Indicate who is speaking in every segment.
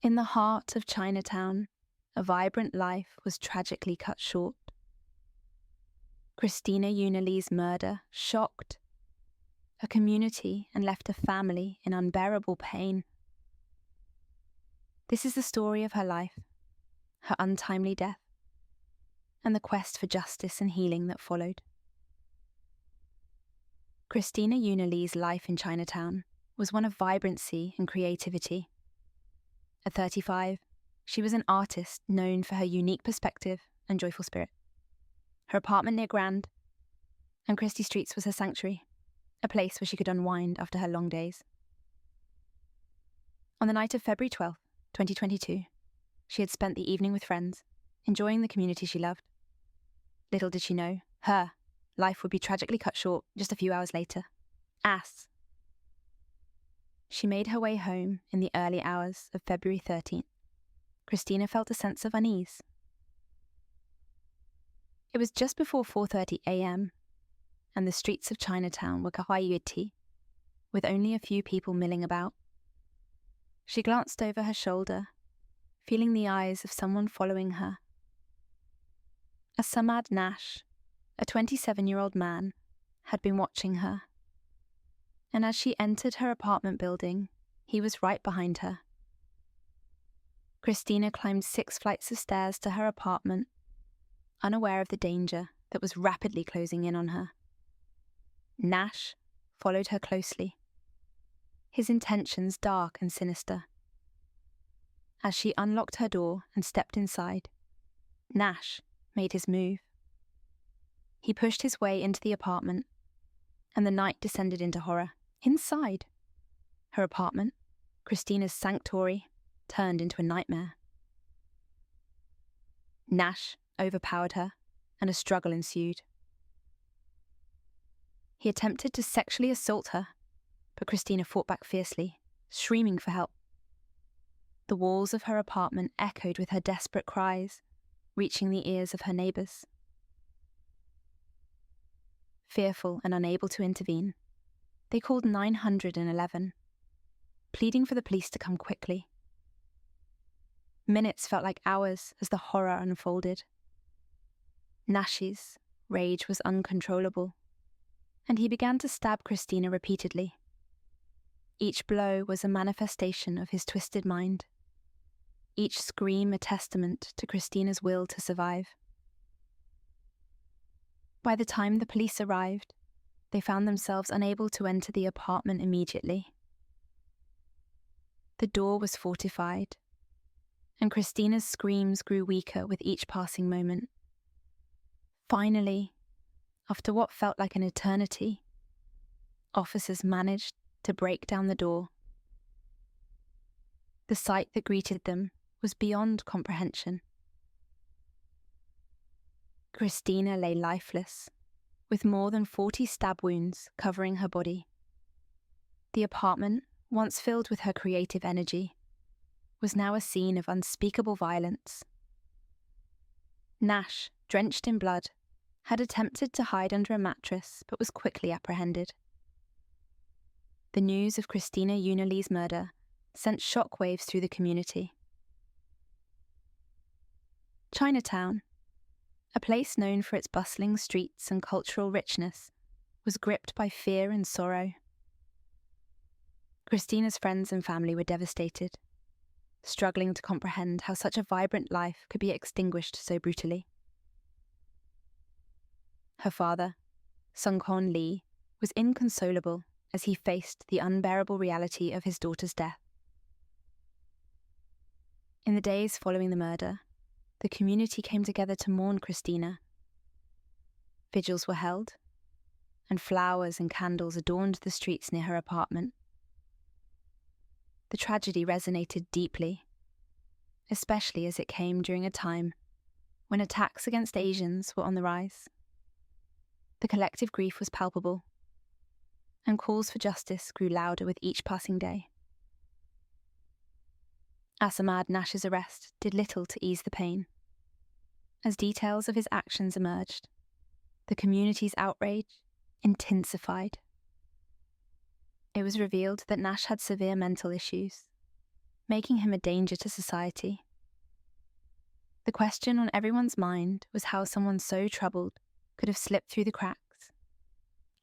Speaker 1: In the heart of Chinatown, a vibrant life was tragically cut short. Christina Yuna Lee's murder shocked a community and left a family in unbearable pain. This is the story of her life, her untimely death, and the quest for justice and healing that followed. Christina Yuna Lee's life in Chinatown was one of vibrancy and creativity. At 35, she was an artist known for her unique perspective and joyful spirit. Her apartment near Grand and Christie Streets was her sanctuary, a place where she could unwind after her long days. On the night of February 12th, 2022, she had spent the evening with friends, enjoying the community she loved. Little did she know, her life would be tragically cut short just a few hours later. She made her way home in the early hours of February 13th. Christina felt a sense of unease. It was just before 4:30 a.m., and the streets of Chinatown were quiet, with only a few people milling about. She glanced over her shoulder, feeling the eyes of someone following her. Samad Nash, a 27-year-old man, had been watching her. And as she entered her apartment building, he was right behind her. Christina climbed 6 flights of stairs to her apartment, unaware of the danger that was rapidly closing in on her. Nash followed her closely, his intentions dark and sinister. As she unlocked her door and stepped inside, Nash made his move. He pushed his way into the apartment, and the night descended into horror. Inside, her apartment, Christina's sanctuary, turned into a nightmare. Nash overpowered her, and a struggle ensued. He attempted to sexually assault her, but Christina fought back fiercely, screaming for help. The walls of her apartment echoed with her desperate cries, reaching the ears of her neighbours. Fearful and unable to intervene, they called 911, pleading for the police to come quickly. Minutes felt like hours as the horror unfolded. Nash's rage was uncontrollable, and he began to stab Christina repeatedly. Each blow was a manifestation of his twisted mind, each scream a testament to Christina's will to survive. By the time the police arrived, they found themselves unable to enter the apartment immediately. The door was fortified, and Christina's screams grew weaker with each passing moment. Finally, after what felt like an eternity, officers managed to break down the door. The sight that greeted them was beyond comprehension. Christina lay lifeless, with more than 40 stab wounds covering her body. The apartment, once filled with her creative energy, was now a scene of unspeakable violence. Nash, drenched in blood, had attempted to hide under a mattress but was quickly apprehended. The news of Christina Yuna Lee's murder sent shockwaves through the community. Chinatown, a place known for its bustling streets and cultural richness, was gripped by fear and sorrow. Christina's friends and family were devastated, struggling to comprehend how such a vibrant life could be extinguished so brutally. Her father, Sung-Kon Lee, was inconsolable as he faced the unbearable reality of his daughter's death. In the days following the murder, the community came together to mourn Christina. Vigils were held, and flowers and candles adorned the streets near her apartment. The tragedy resonated deeply, especially as it came during a time when attacks against Asians were on the rise. The collective grief was palpable, and calls for justice grew louder with each passing day. Samad Nash's arrest did little to ease the pain. As details of his actions emerged, the community's outrage intensified. It was revealed that Nash had severe mental issues. making him a danger to society. The question on everyone's mind was how someone so troubled could have slipped through the cracks,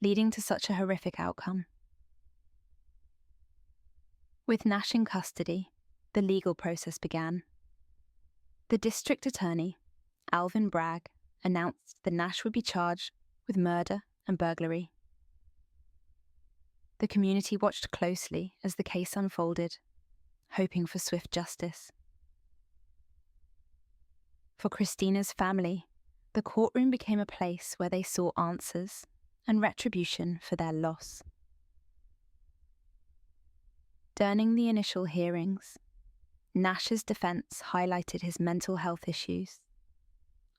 Speaker 1: leading to such a horrific outcome. With Nash in custody, the legal process began. The district attorney, Alvin Bragg, announced that Nash would be charged with murder and burglary. The community watched closely as the case unfolded, hoping for swift justice. For Christina's family, the courtroom became a place where they saw answers and retribution for their loss. During the initial hearings, Nash's defense highlighted his mental health issues,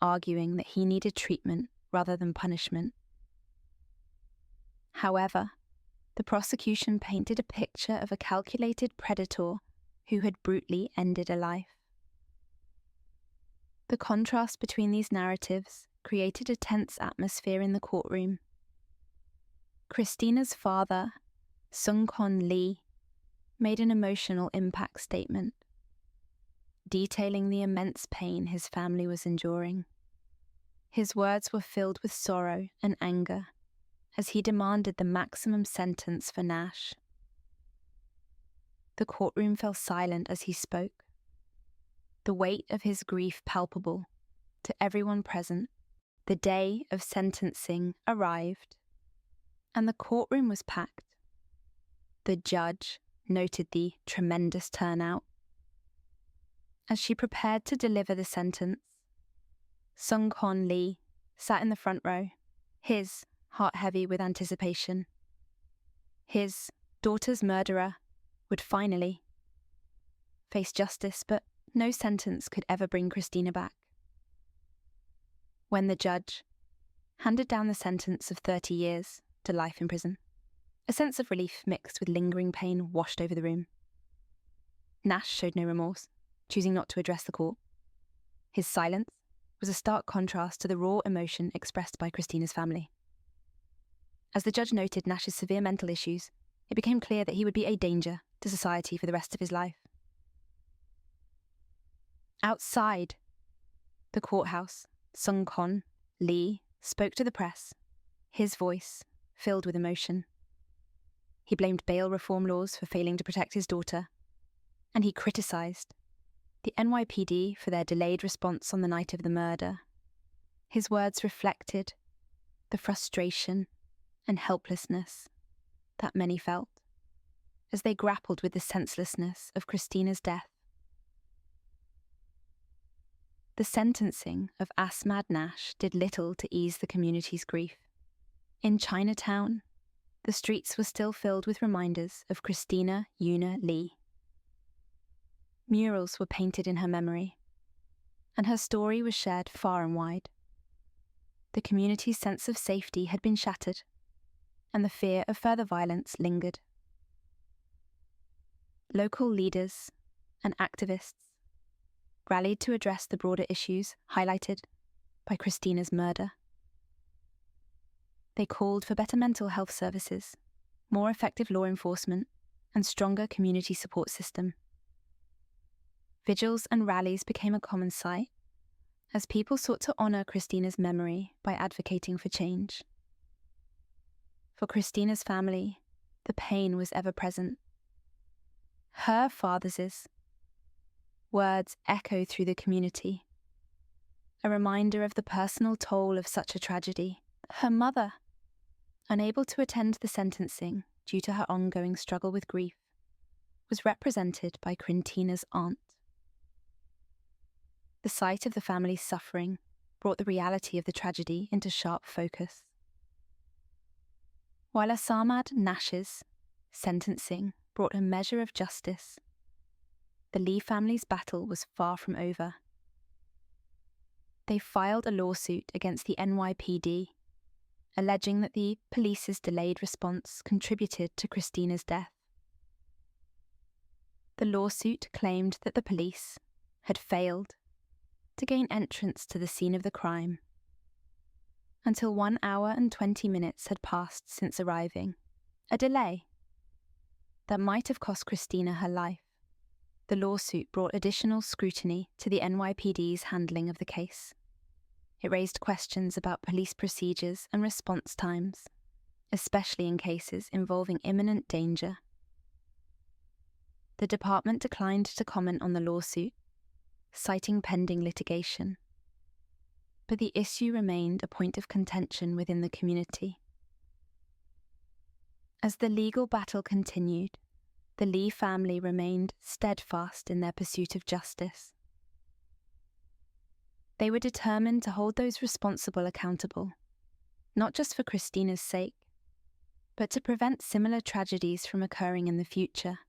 Speaker 1: arguing that he needed treatment rather than punishment. However, the prosecution painted a picture of a calculated predator who had brutally ended a life. The contrast between these narratives created a tense atmosphere in the courtroom. Christina's father, Sung-Kon Lee, made an emotional impact statement, detailing the immense pain his family was enduring. His words were filled with sorrow and anger as he demanded the maximum sentence for Nash. The courtroom fell silent as he spoke, the weight of his grief palpable to everyone present. The day of sentencing arrived, and the courtroom was packed. The judge noted the tremendous turnout. As she prepared to deliver the sentence, Sung-Kon Lee sat in the front row, his heart heavy with anticipation. His daughter's murderer would finally face justice, but no sentence could ever bring Christina back. When the judge handed down the sentence of 30 years to life in prison, a sense of relief mixed with lingering pain washed over the room. Nash showed no remorse, choosing not to address the court. His silence was a stark contrast to the raw emotion expressed by Christina's family. As the judge noted Nash's severe mental issues, it became clear that he would be a danger to society for the rest of his life. Outside the courthouse, Sung-Kon Lee spoke to the press, his voice filled with emotion. He blamed bail reform laws for failing to protect his daughter, and he criticised the NYPD for their delayed response on the night of the murder. His words reflected the frustration and helplessness that many felt as they grappled with the senselessness of Christina's death. The sentencing of Ahmad Nash did little to ease the community's grief. In Chinatown, the streets were still filled with reminders of Christina Yuna Lee. Murals were painted in her memory, and her story was shared far and wide. The community's sense of safety had been shattered, and the fear of further violence lingered. Local leaders and activists rallied to address the broader issues highlighted by Christina's murder. They called for better mental health services, more effective law enforcement, and stronger community support system. Vigils and rallies became a common sight as people sought to honour Christina's memory by advocating for change. For Christina's family, the pain was ever present. Her father's words echoed through the community, a reminder of the personal toll of such a tragedy. Her mother, unable to attend the sentencing due to her ongoing struggle with grief, was represented by Christina's aunt. The sight of the family's suffering brought the reality of the tragedy into sharp focus. While Ahmad Nash's sentencing brought a measure of justice, the Lee family's battle was far from over. They filed a lawsuit against the NYPD, alleging that the police's delayed response contributed to Christina's death. The lawsuit claimed that the police had failed to gain entrance to the scene of the crime until 1 hour and 20 minutes had passed since arriving, a delay that might have cost Christina her life. the lawsuit brought additional scrutiny to the NYPD's handling of the case. It raised questions about police procedures and response times, especially in cases involving imminent danger. The department declined to comment on the lawsuit, citing pending litigation. But the issue remained a point of contention within the community. As the legal battle continued, the Lee family remained steadfast in their pursuit of justice. They were determined to hold those responsible accountable, not just for Christina's sake, but to prevent similar tragedies from occurring in the future.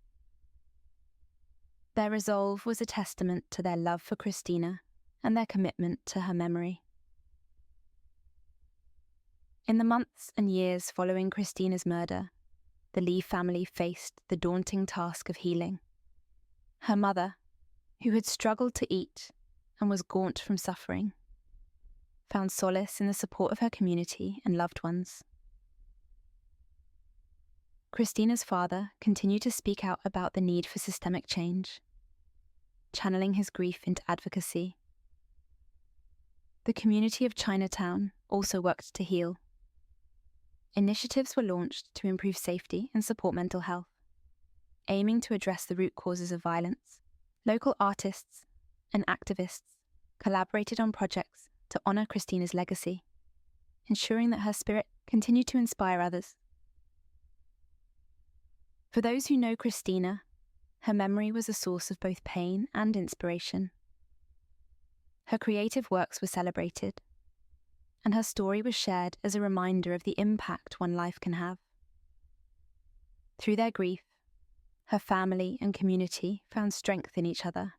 Speaker 1: Their resolve was a testament to their love for Christina and their commitment to her memory. In the months and years following Christina's murder, the Lee family faced the daunting task of healing. Her mother, who had struggled to eat and was gaunt from suffering, found solace in the support of her community and loved ones. Christina's father continued to speak out about the need for systemic change, channeling his grief into advocacy. The community of Chinatown also worked to heal. Initiatives were launched to improve safety and support mental health, aiming to address the root causes of violence. Local artists and activists collaborated on projects to honour Christina's legacy, ensuring that her spirit continued to inspire others. For those who know Christina, her memory was a source of both pain and inspiration. Her creative works were celebrated, and her story was shared as a reminder of the impact one life can have. Through their grief, her family and community found strength in each other,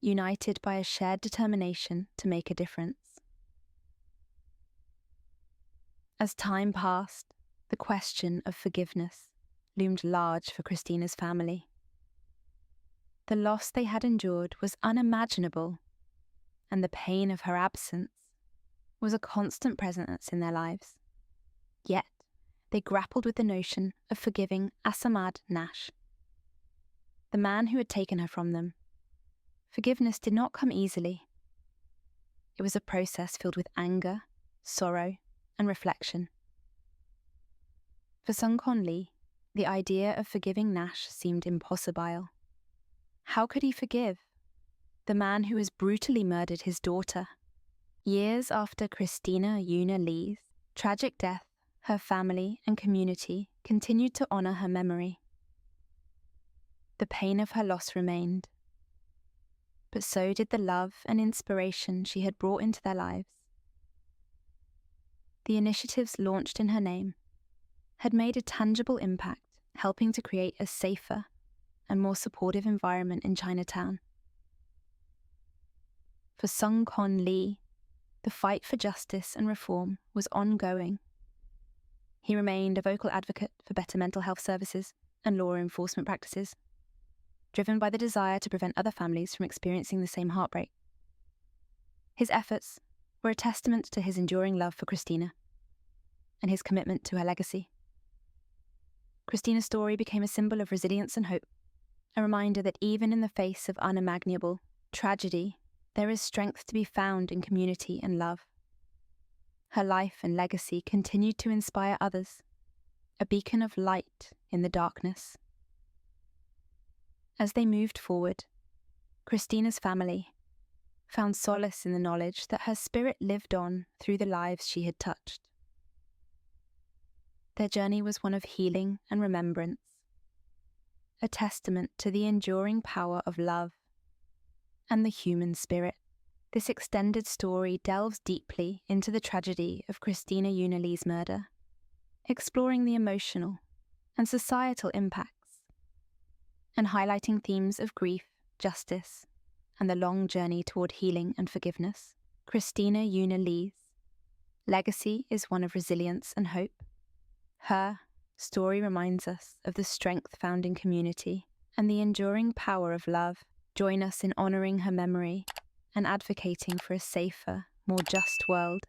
Speaker 1: united by a shared determination to make a difference. As time passed, the question of forgiveness loomed large for Christina's family. The loss they had endured was unimaginable, and the pain of her absence was a constant presence in their lives. Yet, they grappled with the notion of forgiving Asamad Nash, the man who had taken her from them. Forgiveness did not come easily. It was a process filled with anger, sorrow, and reflection. For Sung Kon Lee, the idea of forgiving Nash seemed impossible. How could he forgive the man who has brutally murdered his daughter? Years after Christina Yuna Lee's tragic death, her family and community continued to honour her memory. The pain of her loss remained, but so did the love and inspiration she had brought into their lives. The initiatives launched in her name had made a tangible impact, helping to create a safer and more supportive environment in Chinatown. For Sung Kon Lee, the fight for justice and reform was ongoing. He remained a vocal advocate for better mental health services and law enforcement practices, driven by the desire to prevent other families from experiencing the same heartbreak. His efforts were a testament to his enduring love for Christina and his commitment to her legacy. Christina's story became a symbol of resilience and hope, a reminder that even in the face of unimaginable tragedy, there is strength to be found in community and love. Her life and legacy continued to inspire others, a beacon of light in the darkness. As they moved forward, Christina's family found solace in the knowledge that her spirit lived on through the lives she had touched. Their journey was one of healing and remembrance, a testament to the enduring power of love and the human spirit. This extended story delves deeply into the tragedy of Christina Yuna Lee's murder, exploring the emotional and societal impacts, and highlighting themes of grief, justice, and the long journey toward healing and forgiveness. Christina Yuna Lee's legacy is one of resilience and hope. Her story reminds us of the strength found in community and the enduring power of love. Join us in honouring her memory and advocating for a safer, more just world.